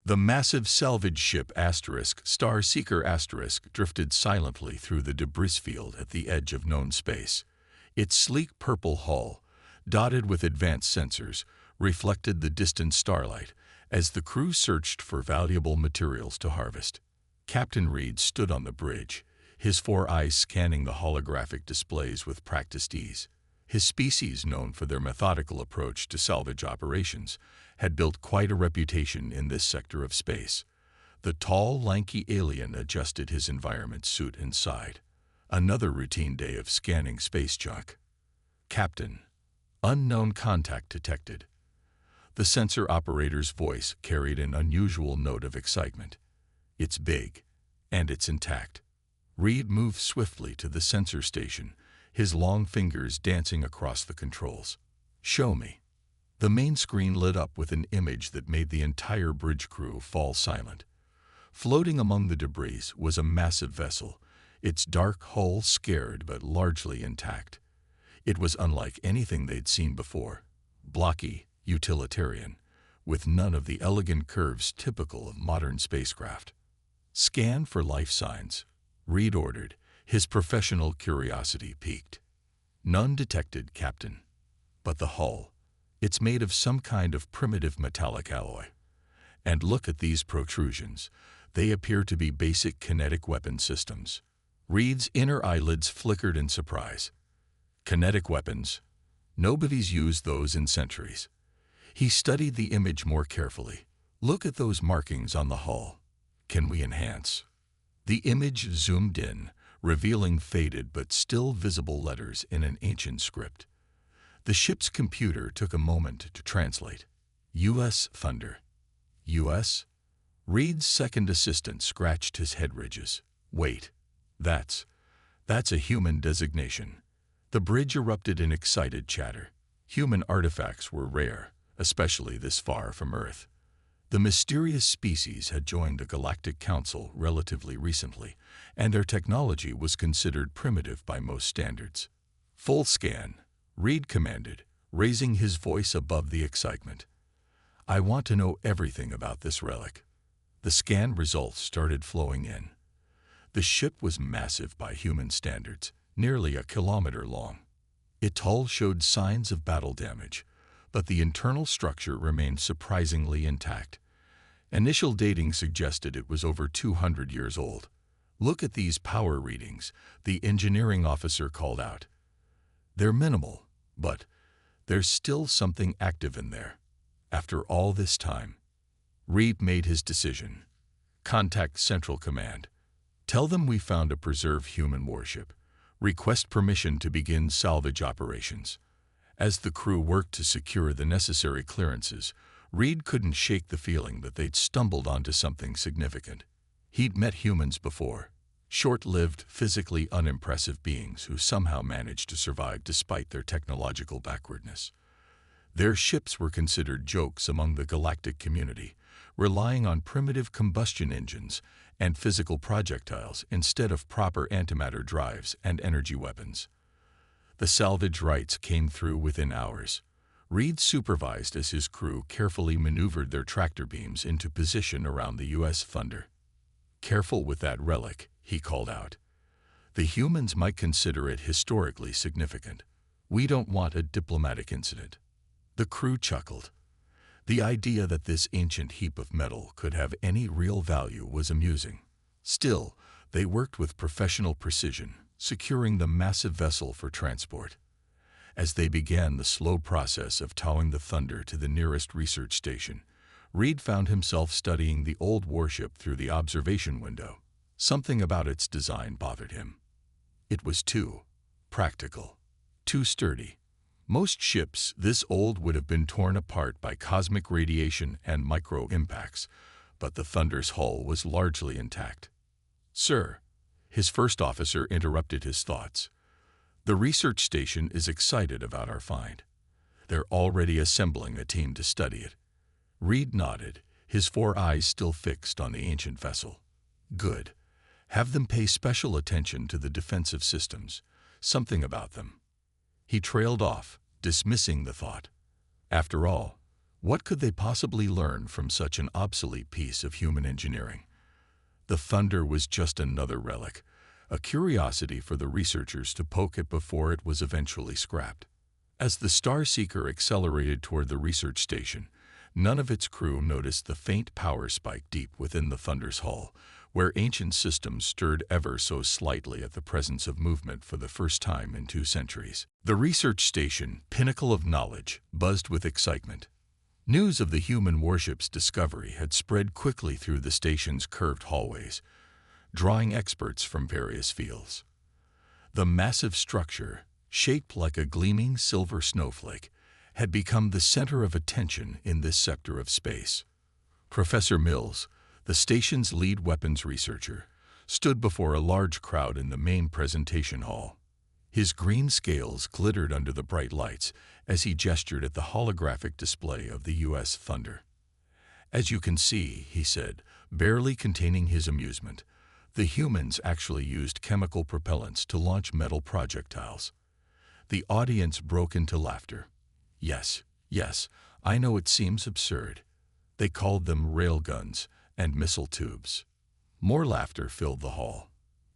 The massive salvage ship Star Seeker drifted silently through the debris field at the edge of known space. Its sleek purple hull, dotted with advanced sensors, reflected the distant starlight as the crew searched for valuable materials to harvest. Captain Reed stood on the bridge, his four eyes scanning the holographic displays with practiced ease. His species, known for their methodical approach to salvage operations, had built quite a reputation in this sector of space. The tall, lanky alien adjusted his environment suit and sighed. Another routine day of scanning space junk. Captain, unknown contact detected. The sensor operator's voice carried an unusual note of excitement. It's big, and it's intact. Reed moved swiftly to the sensor station, his long fingers dancing across the controls. Show me. The main screen lit up with an image that made the entire bridge crew fall silent. Floating among the debris was a massive vessel, its dark hull scarred but largely intact. It was unlike anything they'd seen before, blocky, utilitarian, with none of the elegant curves typical of modern spacecraft. Scan for life signs, Reed ordered, his professional curiosity piqued. None detected, Captain. But the hull, it's made of some kind of primitive metallic alloy. And look at these protrusions. They appear to be basic kinetic weapon systems. Reed's inner eyelids flickered in surprise. Kinetic weapons? Nobody's used those in centuries. He studied the image more carefully. Look at those markings on the hull. Can we enhance? The image zoomed in, revealing faded but still visible letters in an ancient script. The ship's computer took a moment to translate. U.S. Thunder. U.S.? Reed's second assistant scratched his head ridges. Wait, that's a human designation. The bridge erupted in excited chatter. Human artifacts were rare, especially this far from Earth. The mysterious species had joined the Galactic Council relatively recently, and their technology was considered primitive by most standards. Full scan, Reed commanded, raising his voice above the excitement. I want to know everything about this relic. The scan results started flowing in. The ship was massive by human standards, nearly a kilometer long. Its hull showed signs of battle damage, but the internal structure remained surprisingly intact. Initial dating suggested it was over 200 years old. Look at these power readings, the engineering officer called out. They're minimal, but there's still something active in there. After all this time, Reed made his decision. Contact Central Command. Tell them we found a preserved human warship. Request permission to begin salvage operations. As the crew worked to secure the necessary clearances, Reed couldn't shake the feeling that they'd stumbled onto something significant. He'd met humans before, short-lived, physically unimpressive beings who somehow managed to survive despite their technological backwardness. Their ships were considered jokes among the galactic community, relying on primitive combustion engines and physical projectiles instead of proper antimatter drives and energy weapons. The salvage rights came through within hours. Reed supervised as his crew carefully maneuvered their tractor beams into position around the U.S. Thunder. Careful with that relic, he called out. The humans might consider it historically significant. We don't want a diplomatic incident. The crew chuckled. The idea that this ancient heap of metal could have any real value was amusing. Still, they worked with professional precision, securing the massive vessel for transport. As they began the slow process of towing the Thunder to the nearest research station, Reed found himself studying the old warship through the observation window. Something about its design bothered him. It was too practical, too sturdy. Most ships this old would have been torn apart by cosmic radiation and micro-impacts, but the Thunder's hull was largely intact. Sir, his first officer interrupted his thoughts. The research station is excited about our find. They're already assembling a team to study it. Reed nodded, his four eyes still fixed on the ancient vessel. Good. Have them pay special attention to the defensive systems. Something about them. He trailed off, dismissing the thought. After all, What could they possibly learn from such an obsolete piece of human engineering? The Thunder was just another relic, a curiosity for the researchers to poke at before it was eventually scrapped. As the Starseeker accelerated toward the research station, none of its crew noticed the faint power spike deep within the Thunder's hull, where ancient systems stirred ever so slightly at the presence of movement for the first time in 2 centuries. The research station, pinnacle of knowledge, buzzed with excitement. News of the human warship's discovery had spread quickly through the station's curved hallways, drawing experts from various fields. The massive structure, shaped like a gleaming silver snowflake, had become the center of attention in this sector of space. Professor Mills, the station's lead weapons researcher, stood before a large crowd in the main presentation hall. His green scales glittered under the bright lights as he gestured at the holographic display of the U.S. Thunder. "As you can see," he said, barely containing his amusement, "the humans actually used chemical propellants to launch metal projectiles." The audience broke into laughter. Yes, I know it seems absurd. They called them railguns and missile tubes. More laughter filled the hall.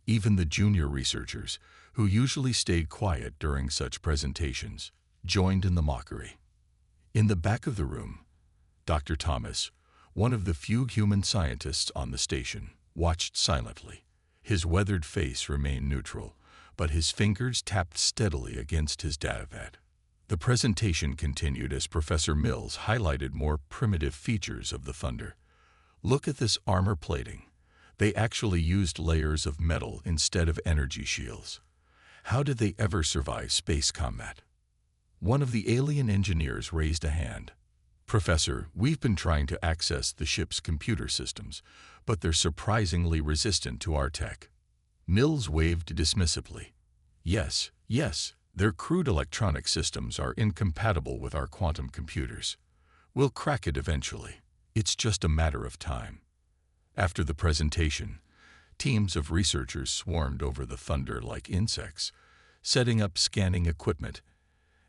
Even the junior researchers, who usually stayed quiet during such presentations, joined in the mockery. In the back of the room, Dr. Thomas, one of the few human scientists on the station, watched silently. His weathered face remained neutral, but his fingers tapped steadily against his datapad. The presentation continued as Professor Mills highlighted more primitive features of the Thunder. "Look at this armor plating. They actually used layers of metal instead of energy shields. How did they ever survive space combat?" One of the alien engineers raised a hand. "Professor, we've been trying to access the ship's computer systems, but they're surprisingly resistant to our tech." Mills waved dismissively. Yes, their crude electronic systems are incompatible with our quantum computers. We'll crack it eventually. It's just a matter of time." After the presentation, teams of researchers swarmed over the Thunder like insects, setting up scanning equipment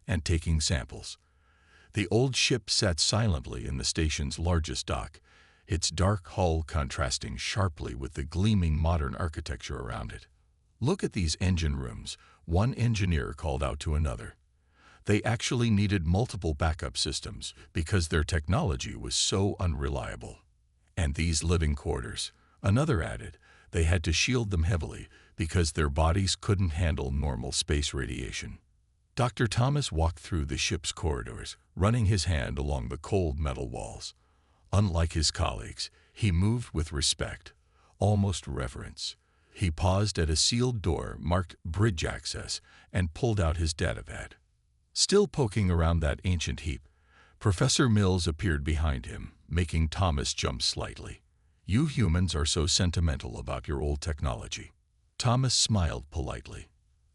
and taking samples. The old ship sat silently in the station's largest dock, its dark hull contrasting sharply with the gleaming modern architecture around it. "Look at these engine rooms," one engineer called out to another. They actually needed multiple backup systems because their technology was so unreliable. "And these living quarters," another added, "they had to shield them heavily because their bodies couldn't handle normal space radiation." Dr. Thomas walked through the ship's corridors, running his hand along the cold metal walls. Unlike his colleagues, he moved with respect, almost reverence. He paused at a sealed door marked "Bridge Access" and pulled out his datapad. Still poking around that ancient heap, Professor Mills appeared behind him, making Thomas jump slightly. "You humans are so sentimental about your old technology." Thomas smiled politely.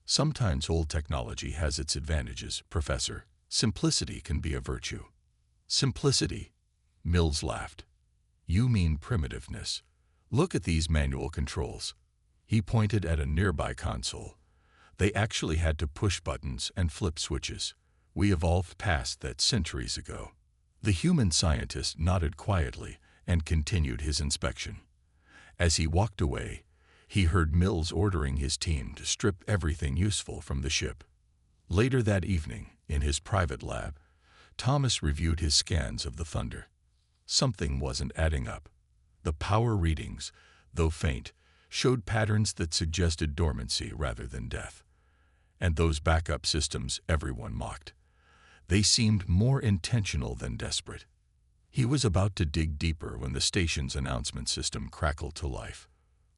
"Sometimes old technology has its advantages, Professor. Simplicity can be a virtue." "Simplicity?" Mills laughed. "You mean primitiveness. Look at these manual controls." He pointed at a nearby console. "They actually had to push buttons and flip switches. We evolved past that centuries ago." The human scientist nodded quietly and continued his inspection. As he walked away, he heard Mills ordering his team to strip everything useful from the ship. Later that evening, in his private lab, Thomas reviewed his scans of the Thunder. Something wasn't adding up. The power readings, though faint, showed patterns that suggested dormancy rather than death. And those backup systems everyone mocked. They seemed more intentional than desperate. He was about to dig deeper when the station's announcement system crackled to life.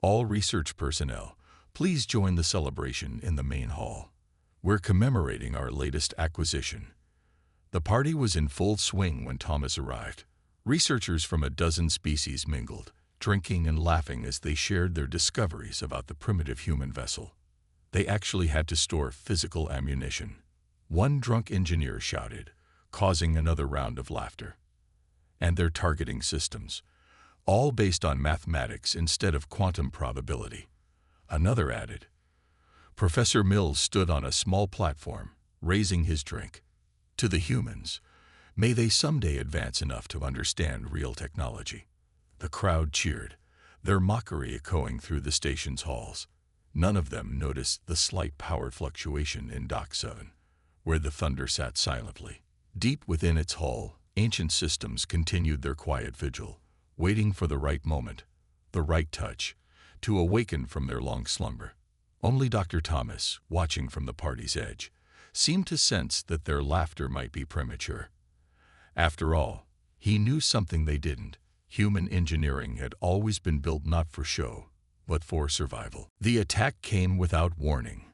"All research personnel, please join the celebration in the main hall. We're commemorating our latest acquisition." The party was in full swing when Thomas arrived. Researchers from a dozen species mingled, drinking and laughing as they shared their discoveries about the primitive human vessel. They actually had to store physical ammunition. One drunk engineer shouted, causing another round of laughter. "And their targeting systems, all based on mathematics instead of quantum probability," another added. Professor Mills stood on a small platform, raising his drink. "To the humans, May they someday advance enough to understand real technology. The crowd cheered, their mockery echoing through the station's halls. None of them noticed the slight power fluctuation in Dock 7, where the thunder sat silently. Deep within its hull, ancient systems continued their quiet vigil, waiting for the right moment, the right touch, to awaken from their long slumber. Only Dr. Thomas, watching from the party's edge, seemed to sense that their laughter might be premature. After all, he knew something they didn't. Human engineering had always been built not for show, but for survival. The attack came without warning.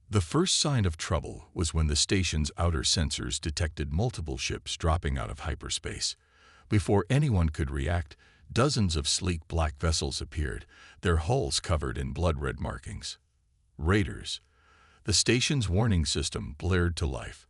The first sign of trouble was when the station's outer sensors detected multiple ships dropping out of hyperspace. Before anyone could react, dozens of sleek black vessels appeared, their hulls covered in blood-red markings. Raiders. The station's warning system blared to life.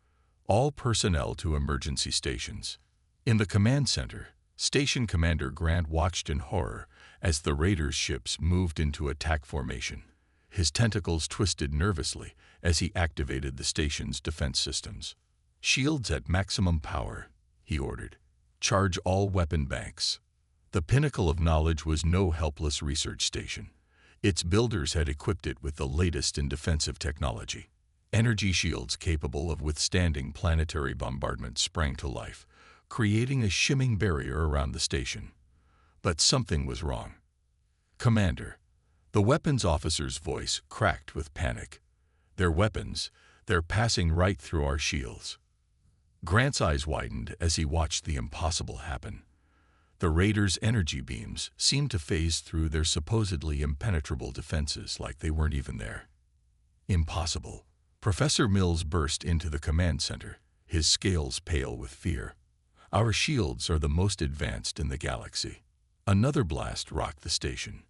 All personnel to emergency stations. In the command center, Station Commander Grant watched in horror as the Raiders' ships moved into attack formation. His tentacles twisted nervously as he activated the station's defense systems. "Shields at maximum power," he ordered. "Charge all weapon banks." The pinnacle of knowledge was no helpless research station. Its builders had equipped it with the latest in defensive technology. Energy shields capable of withstanding planetary bombardment sprang to life, creating a shimming barrier around the station. But something was wrong. "Commander," the weapons officer's voice cracked with panic. "Their weapons, they're passing right through our shields." Grant's eyes widened as he watched the impossible happen. The Raiders' energy beams seemed to phase through their supposedly impenetrable defenses like they weren't even there. Impossible. Professor Mills burst into the command center, his scales pale with fear. "Our shields are the most advanced in the galaxy." Another blast rocked the station.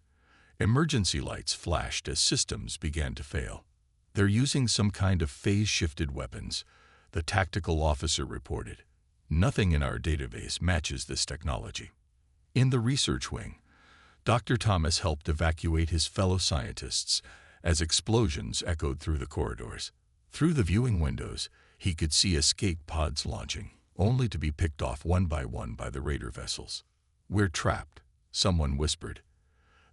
Emergency lights flashed as systems began to fail. "They're using some kind of phase-shifted weapons," the tactical officer reported. "Nothing in our database matches this technology." In the research wing, Dr. Thomas helped evacuate his fellow scientists as explosions echoed through the corridors. Through the viewing windows, he could see escape pods launching, only to be picked off one by the Raider vessels. "We're trapped," someone whispered.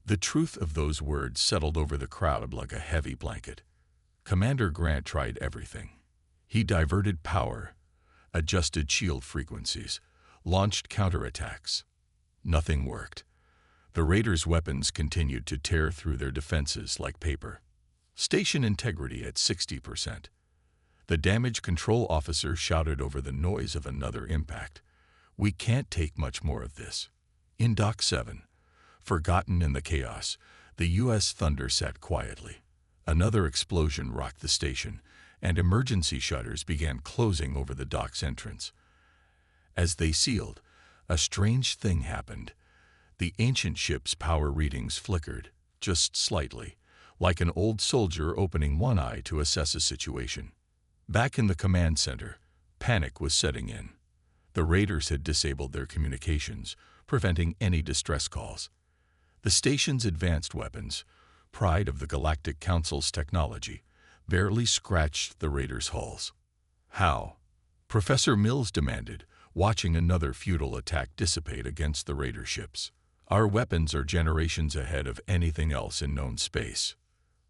The truth of those words settled over the crowd like a heavy blanket. Commander Grant tried everything. He diverted power, adjusted shield frequencies, launched counterattacks. Nothing worked. The Raiders' weapons continued to tear through their defenses like paper. Station integrity at 60%. The damage control officer shouted over the noise of another impact. "We can't take much more of this." In Dock 7, forgotten in the chaos, the U.S. Thunder sat quietly. Another explosion rocked the station, and emergency shutters began closing over the dock's entrance. As they sealed, a strange thing happened. The ancient ship's power readings flickered, just slightly, like an old soldier opening one eye to assess a situation. Back in the command center, panic was setting in. The Raiders had disabled their communications, preventing any distress calls. The station's advanced weapons, pride of the Galactic Council's technology, barely scratched the Raiders' hulls. "How?" Professor Mills demanded, watching another futile attack dissipate against the Raider ships. "Our weapons are generations ahead of anything else in known space."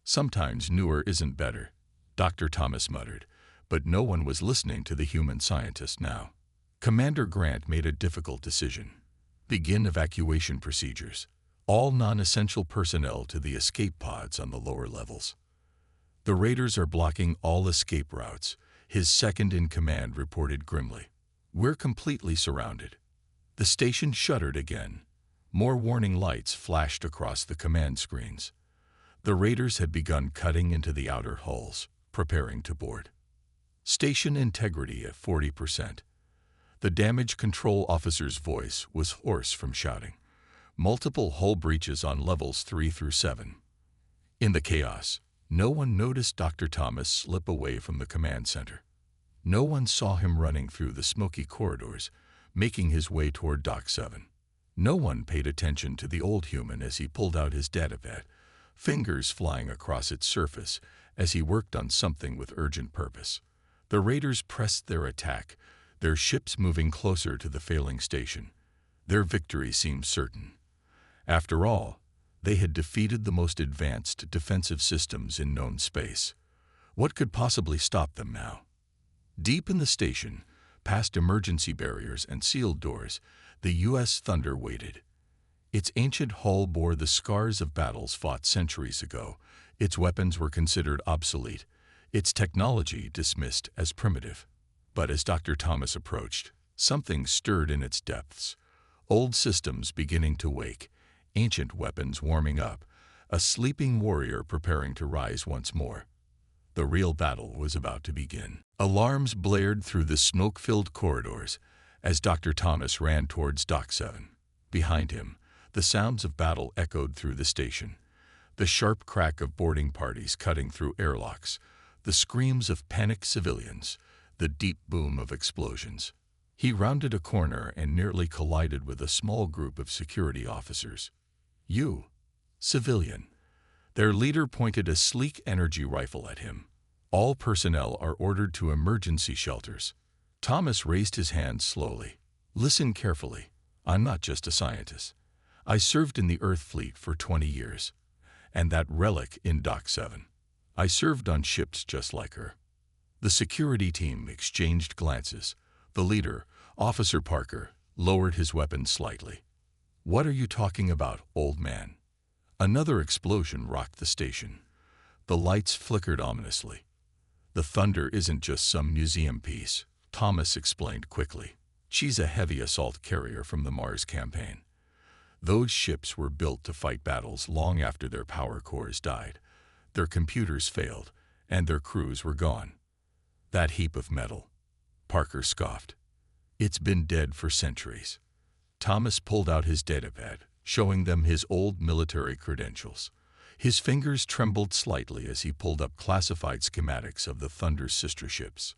"Sometimes newer isn't better," Dr. Thomas muttered, but no one was listening to the human scientist now. Commander Grant made a difficult decision. Begin evacuation procedures. All non-essential personnel to the escape pods on the lower levels. "The Raiders are blocking all escape routes," his second-in-command reported grimly. "We're completely surrounded." The station shuddered again. More warning lights flashed across the command screens. The Raiders had begun cutting into the outer hulls, preparing to board. Station integrity at 40%. The damage control officer's voice was hoarse from shouting. Multiple hull breaches on levels 3 through 7. In the chaos, no one noticed Dr. Thomas slip away from the command center. No one saw him running through the smoky corridors, making his way toward Dock 7. No one paid attention to the old human as he pulled out his datapad, fingers flying across its surface as he worked on something with urgent purpose. The Raiders pressed their attack, their ships moving closer to the failing station. Their victory seemed certain. After all, they had defeated the most advanced defensive systems in known space. What could possibly stop them now? Deep in the station, past emergency barriers and sealed doors, the U.S. Thunder waited. Its ancient hull bore the scars of battles fought centuries ago. Its weapons were considered obsolete, its technology dismissed as primitive. But as Dr. Thomas approached, something stirred in its depths. Old systems beginning to wake, ancient weapons warming up, a sleeping warrior preparing to rise once more. The real battle was about to begin. Alarms blared through the smoke-filled corridors as Dr. Thomas ran towards Dock 7. Behind him, the sounds of battle echoed through the station. The sharp crack of boarding parties cutting through airlocks, the screams of panicked civilians, the deep boom of explosions. He rounded a corner and nearly collided with a small group of security officers. "You, civilian." Their leader pointed a sleek energy rifle at him. "All personnel are ordered to emergency shelters." Thomas raised his hand slowly. "Listen carefully. I'm not just a scientist. I served in the Earth fleet for 20 years. And that Relic in Dock 7. I served on ships just like her." The security team exchanged glances. The leader, Officer Parker, lowered his weapon slightly. "What are you talking about, old man?" Another explosion rocked the station. The lights flickered ominously. "The Thunder isn't just some museum piece," Thomas explained quickly. "She's a heavy assault carrier from the Mars campaign. Those ships were built to fight battles long after their power cores died. Their computers failed, and their crews were gone." "That heap of metal," Parker scoffed. "It's been dead for centuries." Thomas pulled out his datapad, showing them his old military credentials. His fingers trembled slightly as he pulled up classified schematics of the Thunder's sister ships.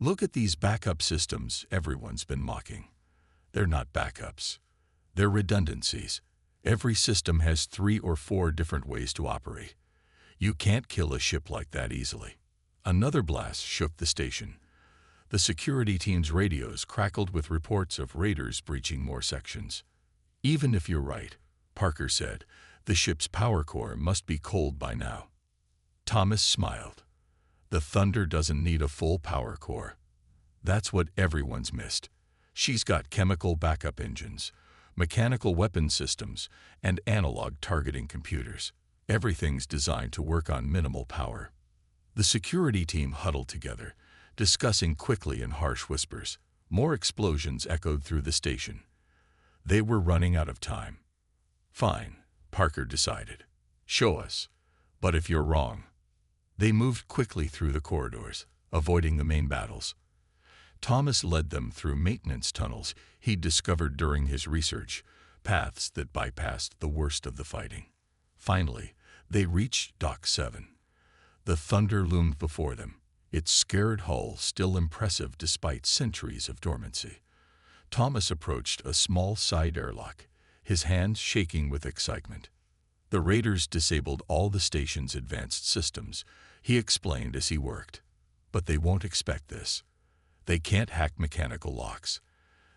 "Look at these backup systems everyone's been mocking. They're not backups. They're redundancies. Every system has 3 or 4 different ways to operate. You can't kill a ship like that easily." Another blast shook the station. The security team's radios crackled with reports of raiders breaching more sections. "Even if you're right," Parker said, "the ship's power core must be cold by now." Thomas smiled. "The Thunder doesn't need a full power core. That's what everyone's missed. She's got chemical backup engines, mechanical weapon systems, and analog targeting computers. Everything's designed to work on minimal power." The security team huddled together, discussing quickly in harsh whispers. More explosions echoed through the station. They were running out of time. "Fine," Parker decided. "Show us. But if you're wrong." They moved quickly through the corridors, avoiding the main battles. Thomas led them through maintenance tunnels he'd discovered during his research, paths that bypassed the worst of the fighting. Finally, they reached Dock 7. The Thunder loomed before them, its scared hull still impressive despite centuries of dormancy. Thomas approached a small side airlock, his hands shaking with excitement. "The raiders disabled all the station's advanced systems," he explained as he worked. "But they won't expect this. They can't hack mechanical locks.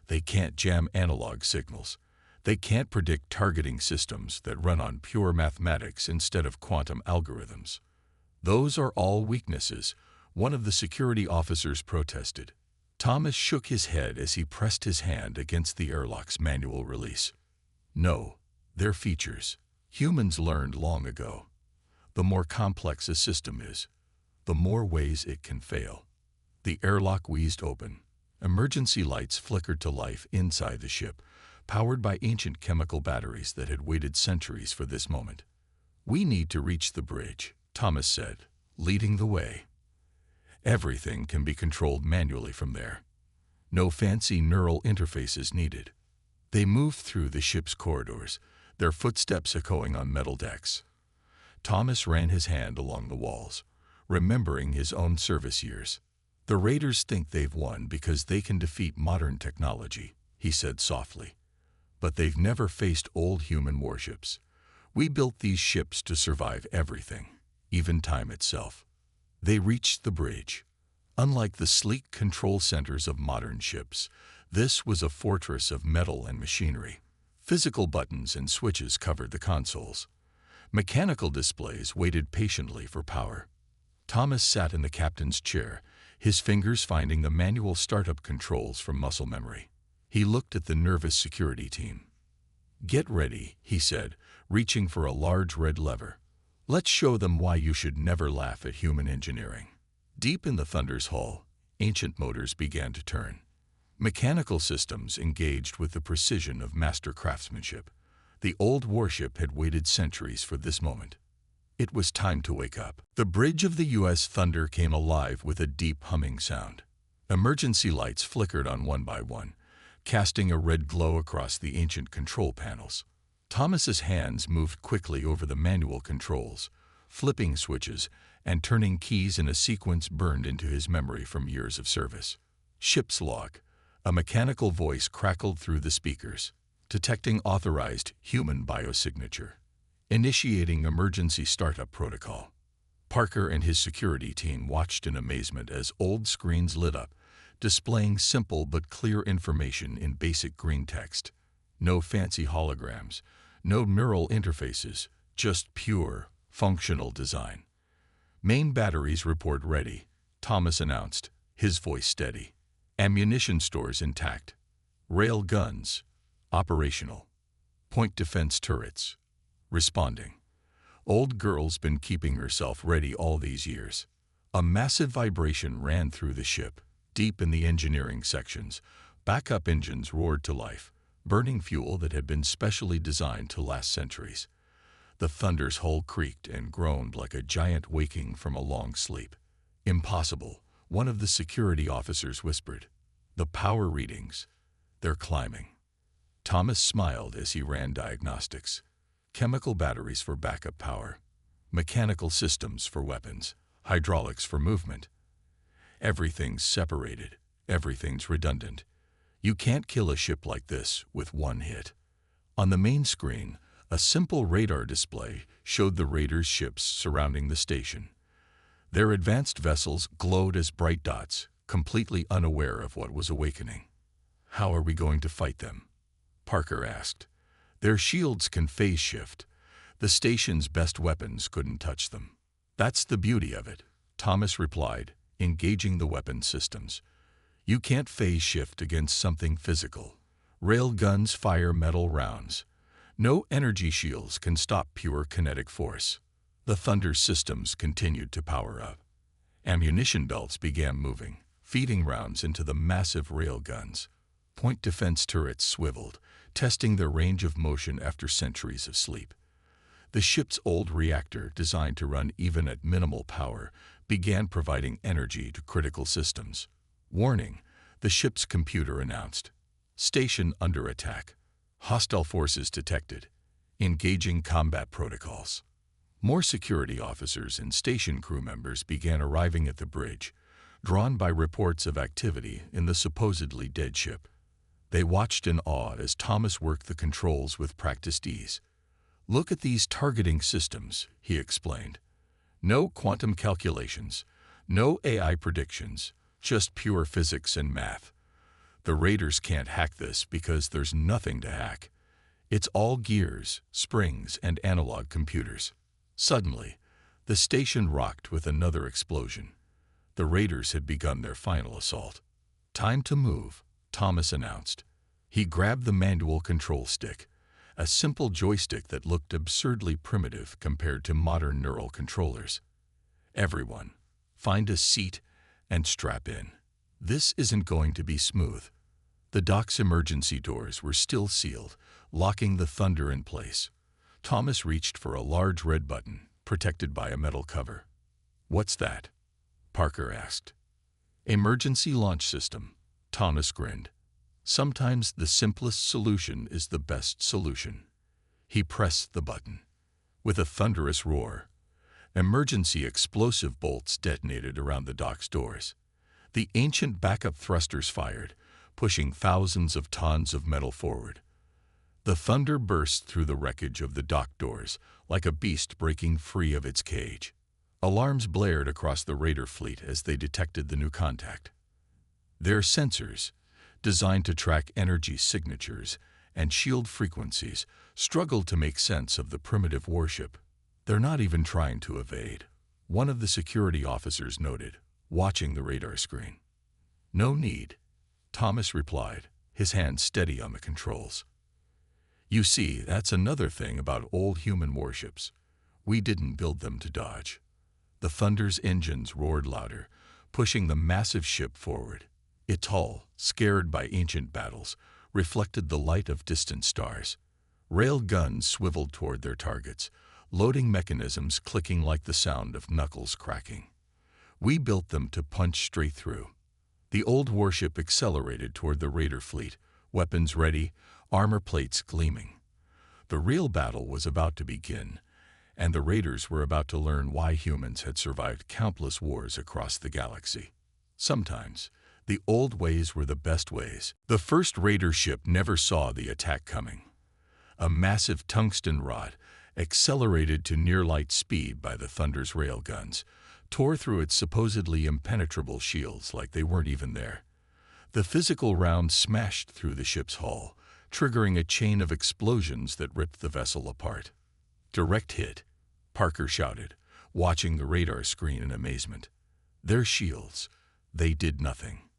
They can't jam analog signals. They can't predict targeting systems that run on pure mathematics instead of quantum algorithms. Those are all weaknesses," one of the security officers protested. Thomas shook his head as he pressed his hand against the airlock's manual release. "No, they're features. Humans learned long ago. The more complex a system is, the more ways it can fail." The airlock wheezed open. Emergency lights flickered to life inside the ship, powered by ancient chemical batteries that had waited centuries for this moment. "We need to reach the bridge," Thomas said, leading the way. "Everything can be controlled manually from there. No fancy neural interfaces needed." They moved through the ship's corridors, their footsteps echoing on metal decks. Thomas ran his hand along the walls, remembering his own service years. "The raiders think they've won because they can defeat modern technology," he said softly. "But they've never faced old human warships. We built these ships to survive everything, even time itself." They reached the bridge. Unlike the sleek control centers of modern ships, this was a fortress of metal and machinery. Physical buttons and switches covered the consoles. Mechanical displays waited patiently for power. Thomas sat in the captain's chair, his fingers finding the manual startup controls from muscle memory. He looked at the nervous security team. "Get ready," he said, reaching for a large red lever. "Let's show them why you should never laugh at human engineering." Deep in the Thunder's hull, ancient motors began to turn. Mechanical systems engaged with the precision of master craftsmanship. The old warship had waited centuries for this moment. It was time to wake up. The bridge of the U.S. Thunder came alive with a deep humming sound. Emergency lights flickered on one by one, casting a red glow across the ancient control panels. Thomas's hands moved quickly over the manual controls, flipping switches and turning keys in a sequence burned into his memory from years of service. "Ship's log." A mechanical voice crackled through the speakers, detecting authorized human biosignature. Initiating emergency startup protocol. Parker and his security team watched in amazement as old screens lit up, displaying simple but clear information in basic green text. No fancy holograms, no neural interfaces, just pure, functional design. "Main batteries report ready," Thomas announced, his voice steady. "Ammunition stores intact. Rail guns, operational. Point defense turrets, responding." Old girl's been keeping herself ready all these years. A massive vibration ran through the ship. Deep in the engineering sections, backup engines roared to life, burning fuel that had been specially designed to last centuries. The Thunder's hull creaked and groaned like a giant waking from a long sleep. "Impossible," one of the security officers whispered. "The power readings, they're climbing." Thomas smiled as he ran diagnostics. Chemical batteries for backup power, mechanical systems for weapons, hydraulics for movement. Everything's separated, everything's redundant. You can't kill a ship like this with one hit. On the main screen, a simple radar display showed the raiders' ships surrounding the station. Their advanced vessels glowed as bright dots, completely unaware of what was awakening. "How are we going to fight them?" Parker asked. "Their shields can phase shift. The station's best weapons couldn't touch them." "That's the beauty of it," Thomas replied, engaging the weapon systems. "You can't phase shift against something physical. Rail guns fire metal rounds. No energy shields can stop pure kinetic force." The Thunder systems continued to power up. Ammunition belts began moving, feeding rounds into the massive rail guns. Point defense turrets swiveled, testing their range of motion after centuries of sleep. The ship's old reactor, designed to run even at minimal power, began providing energy to critical systems. "Warning," the ship's computer announced. "Station under attack. Hostile forces detected. Engaging combat protocols." More security officers and station crew members began arriving at the bridge, drawn by reports of activity in the supposedly dead ship. They watched in awe as Thomas worked the controls with practiced ease. "Look at these targeting systems," he explained. "No quantum calculations, no AI predictions, just pure physics and math. The raiders can't hack this because there's nothing to hack. It's all gears, springs, and analog computers." Suddenly, the station rocked with another explosion. The raiders had begun their final assault. "Time to move," Thomas announced. He grabbed the manual control stick, a simple joystick that looked absurdly primitive compared to modern neural controllers. "Everyone, find a seat and strap in. This isn't going to be smooth." The dock's emergency doors were still sealed, locking the Thunder in place. Thomas reached for a large red button, protected by a metal cover. "What's that?" Parker asked. "Emergency launch system," Thomas grinned. "Sometimes the simplest solution is the best solution." He pressed the button. With a thunderous roar, emergency explosive bolts detonated around the dock's doors. The ancient backup thrusters fired, pushing thousands of tons of metal forward. The Thunder burst through the wreckage of the dock doors like a beast breaking free of its cage. Alarms blared across the raider fleet as they detected the new contact. Their sensors, designed to track energy signatures and shield frequencies, struggled to make sense of the primitive warship. "They're not even trying to evade," one of the security officers noted, watching the radar screen. "No need," Thomas replied, his hand steady on the controls. "You see, that's another thing about old human warships. We didn't build them to dodge." The Thunder's engines roared louder, pushing the massive ship forward. Its hull, scared by ancient battles, reflected the light of distant stars. Rail guns swiveled toward their targets, loading mechanisms clicking like the sound of knuckles cracking. "We built them to punch straight through." The old warship accelerated toward the raider fleet, weapons ready, armor plates gleaming. The real battle was about to begin, and the raiders were about to learn why humans had survived countless wars across the galaxy. Sometimes, the old ways were the best ways. The first raider ship never saw the attack coming. A massive tungsten rod, accelerated to near-light speed by the Thunder's railguns, tore through its supposedly impenetrable shields like they weren't even there. The physical round smashed through the ship's hull, triggering a chain of explosions that ripped the vessel apart. "Direct hit," Parker shouted, watching the radar screen in amazement. "Their shields, they did nothing."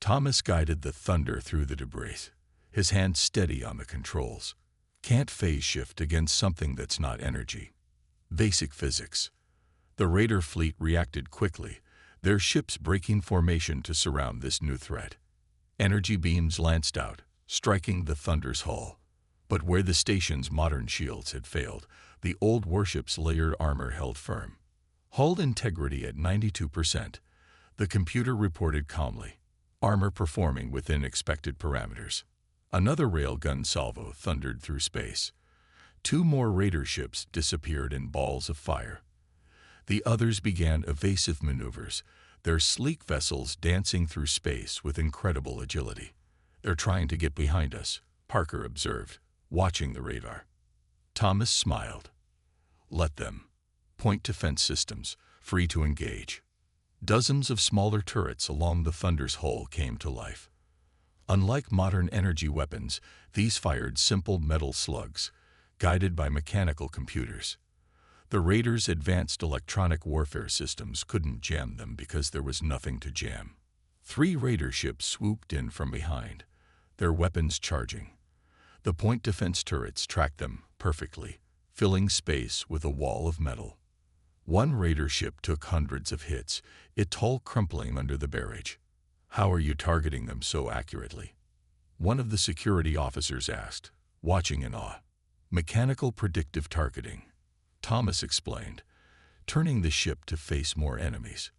Thomas guided the Thunder through the debris, his hand steady on the controls. "Can't phase shift against something that's not energy." Basic physics. The raider fleet reacted quickly, their ships breaking formation to surround this new threat. Energy beams lanced out, striking the Thunder's hull. But where the station's modern shields had failed, the old warship's layered armor held firm. "Hull integrity at 92%, the computer reported calmly, armor performing within expected parameters. Another railgun salvo thundered through space. 2 more raider ships disappeared in balls of fire. The others began evasive maneuvers, their sleek vessels dancing through space with incredible agility. "They're trying to get behind us," Parker observed, watching the radar. Thomas smiled. "Let them. Point defense systems, free to engage." Dozens of smaller turrets along the Thunder's hull came to life. Unlike modern energy weapons, these fired simple metal slugs, guided by mechanical computers. The raiders' advanced electronic warfare systems couldn't jam them because there was nothing to jam. 3 raider ships swooped in from behind, their weapons charging. The point defense turrets tracked them perfectly, filling space with a wall of metal. One raider ship took hundreds of hits, its hull crumpling under the barrage. "How are you targeting them so accurately?" one of the security officers asked, watching in awe. "Mechanical predictive targeting," Thomas explained, turning the ship to face more enemies.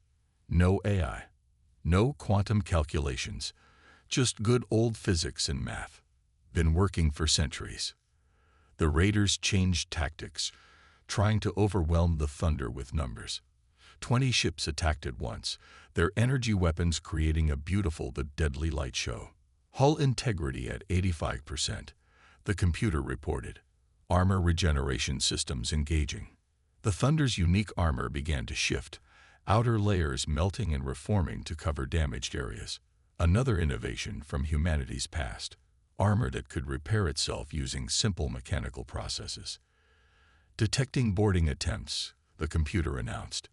"No AI, no quantum calculations, just good old physics and math. Been working for centuries." The raiders changed tactics, trying to overwhelm the Thunder with numbers. 20 ships attacked at once, their energy weapons creating a beautiful but deadly light show. "Hull integrity at 85%, the computer reported, armor regeneration systems engaging. The Thunder's unique armor began to shift, outer layers melting and reforming to cover damaged areas. Another innovation from humanity's past, armor that could repair itself using simple mechanical processes. "Detecting boarding attempts," the computer announced,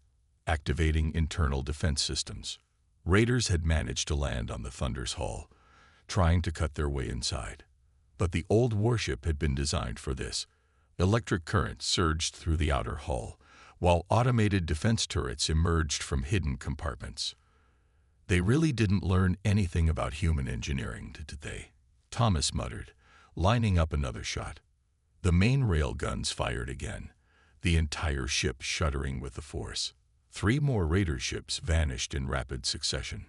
activating internal defense systems. Raiders had managed to land on the Thunder's hull, trying to cut their way inside. But the old warship had been designed for this. Electric current surged through the outer hull, while automated defense turrets emerged from hidden compartments. "They really didn't learn anything about human engineering, did they?" Thomas muttered, lining up another shot. The main railguns fired again, the entire ship shuddering with the force. 3 more raider ships vanished in rapid succession.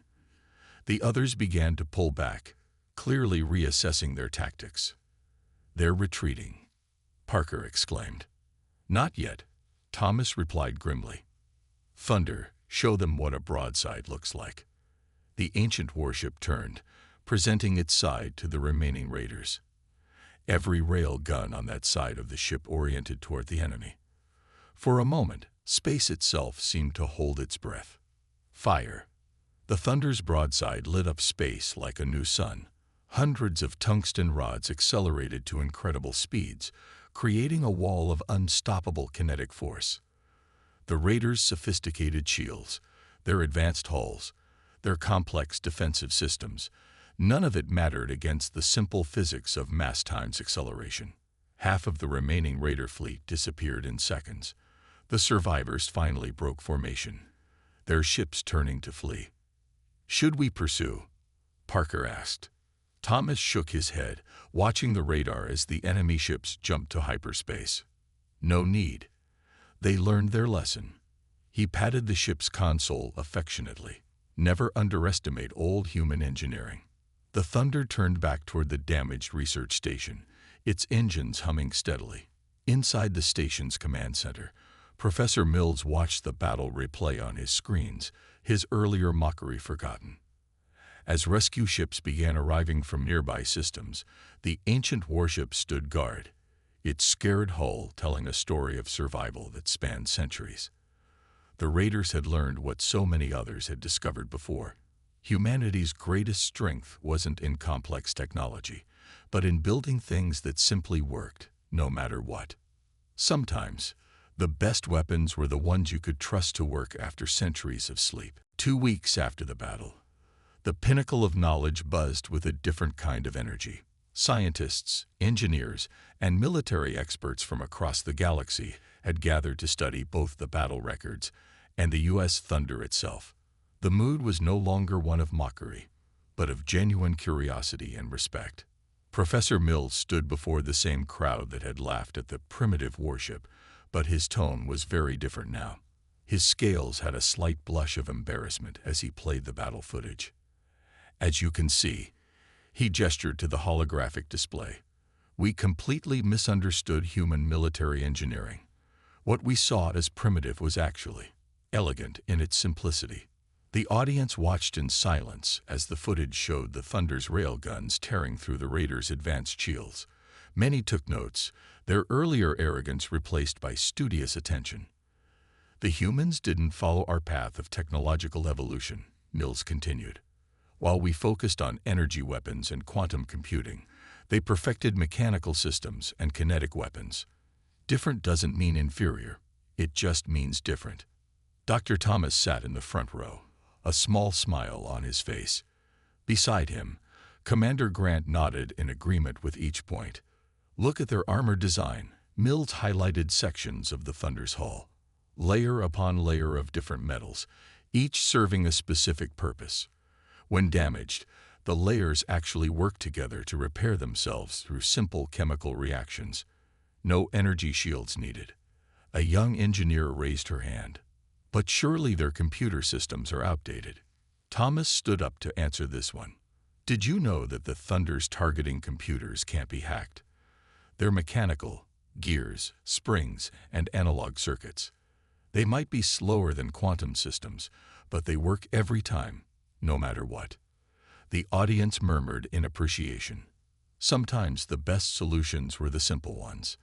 The others began to pull back, clearly reassessing their tactics. "They're retreating," Parker exclaimed. "Not yet," Thomas replied grimly. "Thunder, show them what a broadside looks like." The ancient warship turned, presenting its side to the remaining raiders. Every rail gun on that side of the ship oriented toward the enemy. For a moment, Space itself seemed to hold its breath. Fire. The Thunder's broadside lit up space like a new sun. Hundreds of tungsten rods accelerated to incredible speeds, creating a wall of unstoppable kinetic force. The Raiders' sophisticated shields, their advanced hulls, their complex defensive systems, none of it mattered against the simple physics of mass times acceleration. Half of the remaining Raider fleet disappeared in seconds. The survivors finally broke formation, their ships turning to flee. "Should we pursue?" Parker asked. Thomas shook his head, watching the radar as the enemy ships jumped to hyperspace. "No need. They learned their lesson." He patted the ship's console affectionately. "Never underestimate old human engineering." The Thunder turned back toward the damaged research station, its engines humming steadily. Inside the station's command center, Professor Mills watched the battle replay on his screens, his earlier mockery forgotten. As rescue ships began arriving from nearby systems, the ancient warship stood guard, its scared hull telling a story of survival that spanned centuries. The Raiders had learned what so many others had discovered before. Humanity's greatest strength wasn't in complex technology, but in building things that simply worked, no matter what. Sometimes, the best weapons were the ones you could trust to work after centuries of sleep. 2 weeks after the battle, the pinnacle of knowledge buzzed with a different kind of energy. Scientists, engineers, and military experts from across the galaxy had gathered to study both the battle records and the U.S. Thunder itself. The mood was no longer one of mockery, but of genuine curiosity and respect. Professor Mills stood before the same crowd that had laughed at the primitive warship, but his tone was very different now. His scales had a slight blush of embarrassment as he played the battle footage. "As you can see," he gestured to the holographic display, "we completely misunderstood human military engineering. What we saw as primitive was actually elegant in its simplicity." The audience watched in silence as the footage showed the Thunder's railguns tearing through the Raiders' advanced shields. Many took notes, their earlier arrogance replaced by studious attention. "The humans didn't follow our path of technological evolution," Mills continued. "While we focused on energy weapons and quantum computing, they perfected mechanical systems and kinetic weapons. Different doesn't mean inferior, it just means different." Dr. Thomas sat in the front row, a small smile on his face. Beside him, Commander Grant nodded in agreement with each point. "Look at their armor design." Mills highlighted sections of the Thunder's hull, layer upon layer of different metals, each serving a specific purpose. When damaged, the layers actually work together to repair themselves through simple chemical reactions. No energy shields needed. A young engineer raised her hand. "But surely their computer systems are outdated." Thomas stood up to answer this one. "Did you know that the Thunder's targeting computers can't be hacked? They're mechanical, gears, springs, and analog circuits. They might be slower than quantum systems, but they work every time, no matter what." The audience murmured in appreciation. Sometimes the best solutions were the simple ones.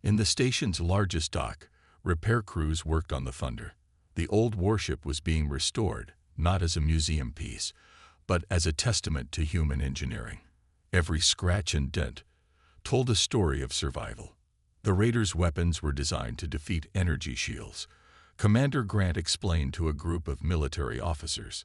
In the station's largest dock, repair crews worked on the Thunder. The old warship was being restored, not as a museum piece, but as a testament to human engineering. Every scratch and dent told a story of survival. The Raiders' weapons were designed to defeat energy shields, Commander Grant explained to a group of military officers.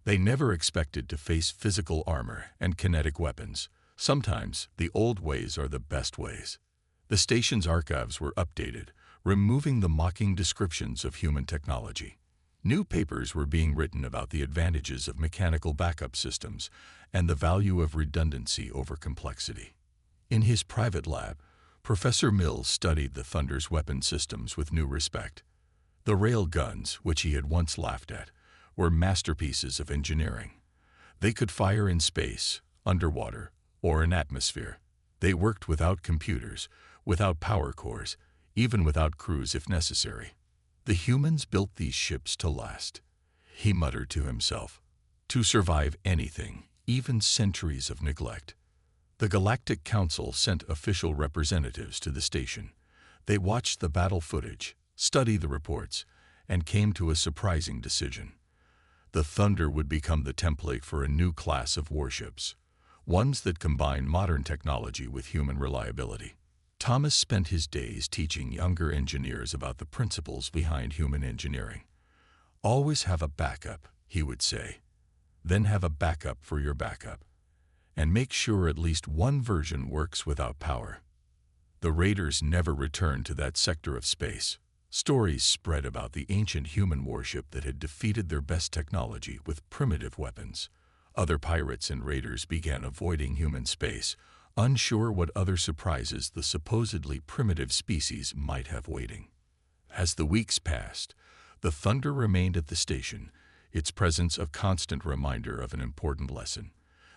They never expected to face physical armor and kinetic weapons. Sometimes the old ways are the best ways. The station's archives were updated, removing the mocking descriptions of human technology. New papers were being written about the advantages of mechanical backup systems and the value of redundancy over complexity. In his private lab, Professor Mills studied the Thunder's weapon systems with new respect. The rail guns, which he had once laughed at, were masterpieces of engineering. They could fire in space, underwater, or in atmosphere. They worked without computers, without power cores, even without crews if necessary. The humans built these ships to last, he muttered to himself, to survive anything, even centuries of neglect. The Galactic Council sent official representatives to the station. They watched the battle footage, studied the reports, and came to a surprising decision. The Thunder would become the template for a new class of warships, ones that combine modern technology with human reliability. Thomas spent his days teaching younger engineers about the principles behind human engineering. Always have a backup, he would say. Then have a backup for your backup. And make sure at least one version works without power. The raiders never returned to that sector of space. Stories spread about the ancient human warship that had defeated their best technology with primitive weapons. Other pirates and raiders began avoiding human space, unsure what other surprises the supposedly primitive species might have waiting. As the weeks passed, the Thunder remained at the station, its presence a constant reminder of an important lesson.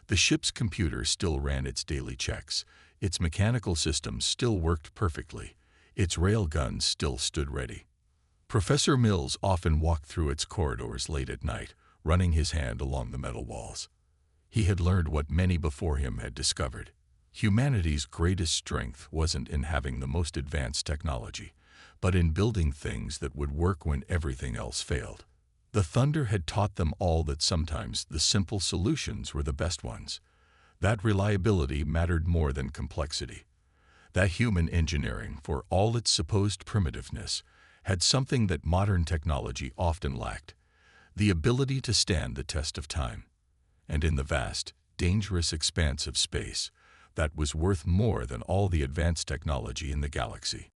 The ship's computer still ran its daily checks, its mechanical systems still worked perfectly, its rail guns still stood ready. Professor Mills often walked through its corridors late at night, running his hand along the metal walls. He had learned what many before him had discovered. Humanity's greatest strength wasn't in having the most advanced technology, but in building things that would work when everything else failed. The Thunder had taught them all that sometimes the simple solutions were the best ones. That reliability mattered more than complexity. That human engineering, for all its supposed primitiveness, had something that modern technology often lacked: the ability to stand the test of time. And in the vast, dangerous expanse of space, that was worth more than all the advanced technology in the galaxy.